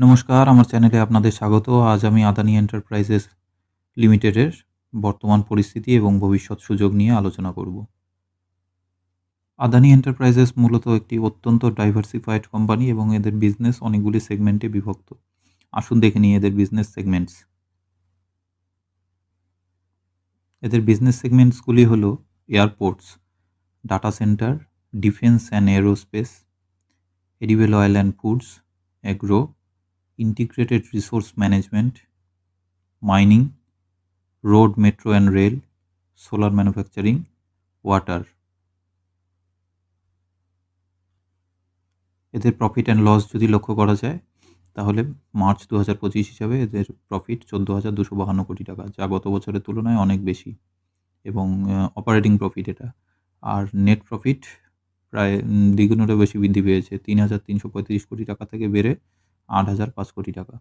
নমস্কার, আমার চ্যানেলে আপনাদের স্বাগত। আজ আমি আদানি এন্টারপ্রাইজেস লিমিটেডের বর্তমান পরিস্থিতি এবং ভবিষ্যৎ সুযোগ নিয়ে আলোচনা করব। আদানি এন্টারপ্রাইজেস মূলত একটি অত্যন্ত ডাইভার্সিফাইড কোম্পানি এবং এদের বিজনেস অনেকগুলি সেগমেন্টে বিভক্ত। আসুন দেখে নিই এদের বিজনেস সেগমেন্টস। এদের বিজনেস সেগমেন্টসগুলি হলো airports, data centre, defence and aerospace, edible oil and foods, agro, integrated resource management, mining, road, metro and rail, solar manufacturing, water. এদের প্রফিট অ্যান্ড লস যদি লক্ষ্য করা যায় তাহলে মার্চ 2025 হিসাবে এদের প্রফিট 14,252 কোটি টাকা, যা গত বছরের তুলনায় অনেক বেশি, এবং অপারেটিং প্রফিট এটা। আর নেট প্রফিট প্রায় দ্বিগুণেরও বেশি বৃদ্ধি পেয়েছে, 3,335 কোটি টাকা থেকে বেড়ে 8,005 কোটি টাকা।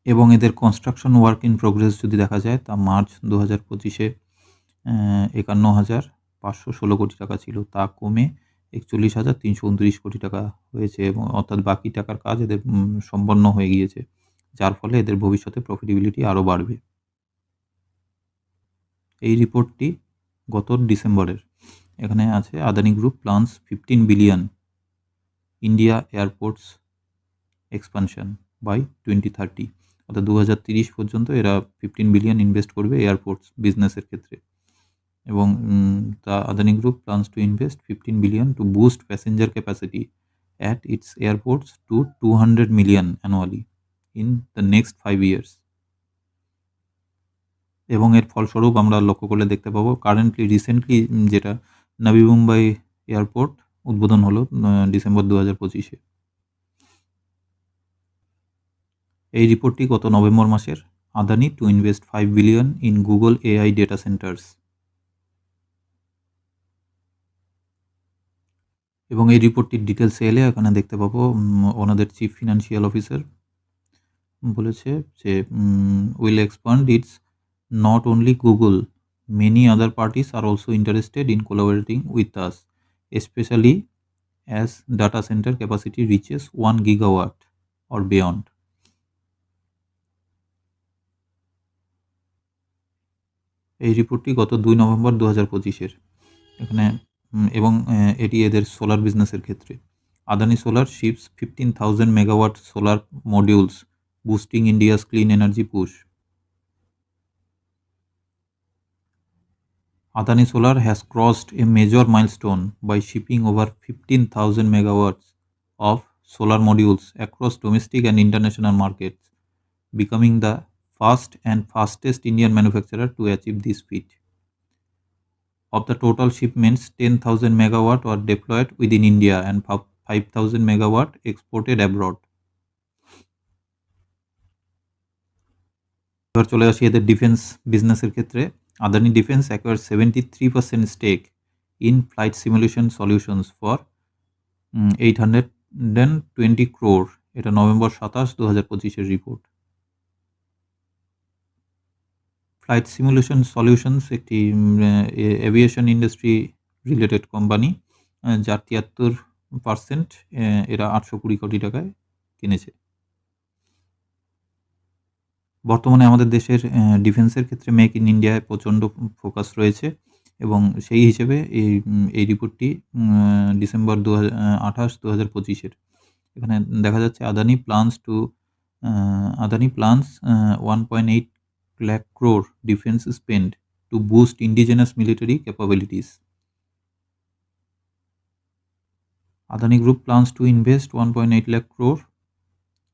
এবং এদের কনস্ট্রাকশন ওয়ার্ক ইন প্রোগ্রেস যদি দেখা যায় তা মার্চ 2025-এ 51,516 কোটি টাকা ছিল, তা কমে 41,329 কোটি টাকা হয়েছে, এবং অর্থাৎ বাকি টাকার কাজ এদের সম্পন্ন হয়ে গিয়েছে, যার ফলে এদের ভবিষ্যতে প্রফিটেবিলিটি আরও বাড়বে। এই রিপোর্টটি গত ডিসেম্বরের। এখানে আছে Adani group plans 15 billion India airports expansion by 2030, অর্থাৎ 2030 পর্যন্ত এরা 15 বিলিয়ন ইনভেস্ট করবে এয়ারপোর্টস বিজনেসের ক্ষেত্রে। এবং the Adani Group plans to invest 15 billion to boost passenger capacity at its airports to 200 million annually in the next 5 years. এবং এর ফলস্বরূপ আমরা লক্ষ্য করলে দেখতে পাবো রিসেন্টলি যেটা নবী মুম্বাই এয়ারপোর্ট উদ্বোধন হলো ডিসেম্বর 2025-এ। এই রিপোর্টটি গত নভেম্বর মাসের। Adani to invest 5 billion in Google AI data centres. এবং এই রিপোর্টটির ডিটেলসে এলে এখানে দেখতে পাবো ওনাদের চিফ ফিনান্সিয়াল অফিসার বলেছে যে will expand it's not only Google, many other parties are also interested in collaborating with us, specially as data centre capacity reaches 1 gigawatt or beyond. এই রিপোর্টটি গত 2 নভেম্বর 2025-এর। এখানে এবং এটি এদের সোলার বিজনেসের ক্ষেত্রে। Adani solar ships 15,000 megawatt solar modules, boosting India's clean energy push. Adani Solar has crossed a major milestone by shipping over 15,000 megawatts of solar modules across domestic and international markets, becoming the first and fastest Indian manufacturer to achieve this feat. Of the total shipments, 10,000 megawatt were deployed within India and 5,000 megawatt exported abroad. এবার চলে আসি এদের defence বিজনেসের ক্ষেত্রে। Adani defence acquire 73% stake in flight simulation solutions for 820 crore। এটা November 27, 2025-এর রিপোর্ট। Flight simulation solutions একটি এভিয়েশন ইন্ডাস্ট্রি রিলেটেড কোম্পানি, যার 73% এরা 820 কোটি টাকায় কিনেছে। বর্তমানে আমাদের দেশের ডিফেন্সের ক্ষেত্রে মেক ইন ইন্ডিয়ায় প্রচণ্ড ফোকাস রয়েছে, এবং সেই হিসেবে এই রিপোর্টটি ডিসেম্বর 28, 2025-এর। এখানে দেখা যাচ্ছে Adani plans 1.8 lakh crore defence spend two boost indigenous military capabilities. Adani group plans to invest 1.8 lakh crore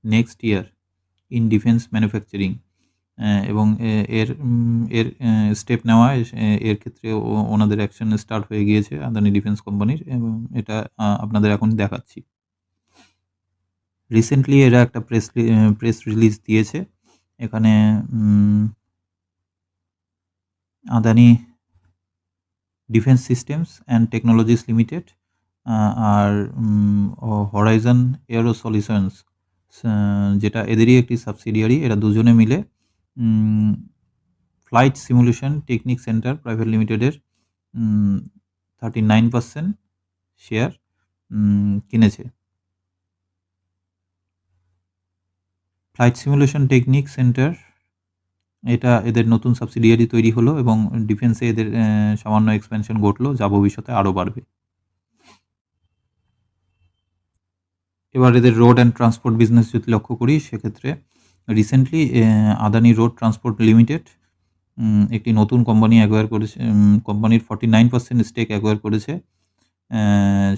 next year in defence manufacturing. এবং এর স্টেপ নেওয়া, এর ক্ষেত্রে ওনাদের অ্যাকশন স্টার্ট হয়ে গিয়েছে আদানি ডিফেন্স কোম্পানির, এবং এটা আপনাদের এখন দেখাচ্ছি। রিসেন্টলি এরা একটা প্রেস রিলিজ দিয়েছে। এখানে Adani defence systems and technologies limited আর হরাইজন এয়ারো সলিউশনস, যেটা এদেরই একটি সাবসিডিয়ারি, এরা দুজনে মিলে flight simulation technique centre private লিমিটেডের 39% শেয়ার কিনেছে। ফ্লাইট সিমুলেশন টেকনিক সেন্টার, এটা এদের নতুন সাবসিডিয়ারি তৈরি হলো এবং ডিফেন্সে এদের সামান্য এক্সপেনশন ঘটলো, যা ভবিষ্যতে আরও বাড়বে। এবার এদের রোড অ্যান্ড ট্রান্সপোর্ট বিজনেস যদি লক্ষ্য করি, সেক্ষেত্রে recently Adani road transport limited একটি নতুন কোম্পানি অ্যাকোয়ার করেছে। কোম্পানির 49% স্টেক অ্যাকোয়ার করেছে।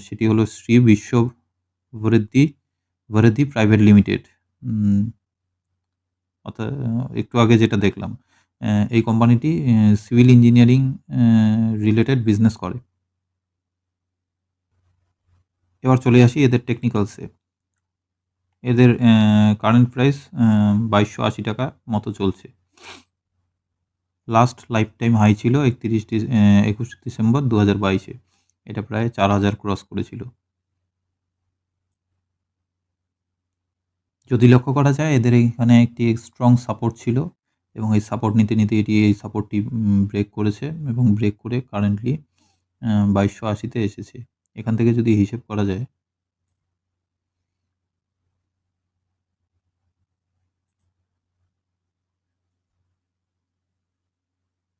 সেটি হলো শ্রী বিশ্ব ভারতী প্রাইভেট লিমিটেড। অর্থাৎ একটু আগে যেটা দেখলাম, এই কোম্পানিটি সিভিল ইঞ্জিনিয়ারিং রিলেটেড বিজনেস করে। এবার চলে আসি এদের টেকনিক্যালসে। এদের কারেন্ট প্রাইস 2280 টাকা মতো চলছে। লাস্ট লাইফ টাইম হাই ছিল 21 ডিসেম্বর 2022-এ। এটা প্রায় 4000 ক্রস করেছিল। যদি লক্ষ্য করা যায়, এদের এখানে একটি স্ট্রং সাপোর্ট ছিল এবং এই সাপোর্ট নিতে এটি এই সাপোর্টটি ব্রেক করেছে এবং ব্রেক করে কারেন্টলি 2280-তে এসেছে। এখান থেকে যদি হিসেব করা যায়,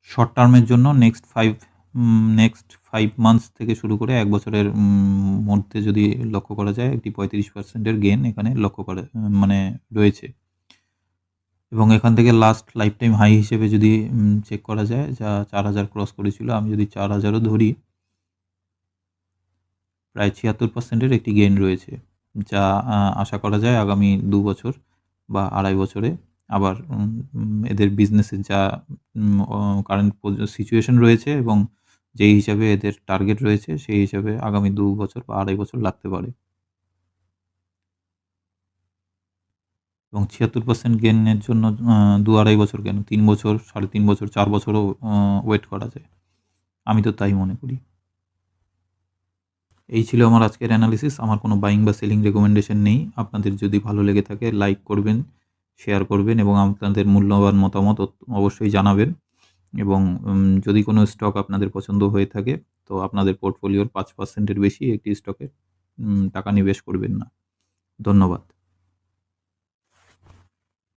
শর্ট টার্মের জন্য নেক্সট 5 মান্থস থেকে শুরু করে 1 বছরের মধ্যে যদি লক্ষ্য করা যায়, একটি 35%-এর গেইন এখানে লক্ষ্য করা মানে রয়েছে। এবং এখান থেকে লাস্ট লাইফ টাইম হাই হিসেবে যদি চেক করা যায়, যা 4000 ক্রস করেছিল, আমি যদি 4000ও ধরি, প্রায় 76%-এর একটি গেইন রয়েছে, যা আশা করা যায় আগামী 2 বছর বা 2.5 বছরে আবার এদের বিজনেসের যা কারেন্ট সিচুয়েশন রয়েছে এবং যেই হিসাবে এদের টার্গেট রয়েছে, সেই হিসাবে আগামী 2 বছর বা 2.5 বছর লাগতে পারে। এবং 76% গেইনের জন্য 2-2.5 বছর কেন, 3 বছর, 3.5 বছর, 4 বছরও ওয়েট করা যায়। আমি তো তাই মনে করি। এই ছিল আমার আজকের অ্যানালিসিস। আমার কোনো বাইং বা সেলিং রেকমেন্ডেশন নেই। আপনাদের যদি ভালো লেগে থাকে, লাইক করবেন, শেয়ার করবেন এবং আপনাদের মূল্যবান মতামত অবশ্যই জানাবেন। এবং যদি কোনো স্টক আপনাদের পছন্দ হয়ে থাকে, তো আপনাদের পোর্টফোলিওর 5%-এর বেশি একটি স্টকে টাকা নিবেশ করবেন না। ধন্যবাদ।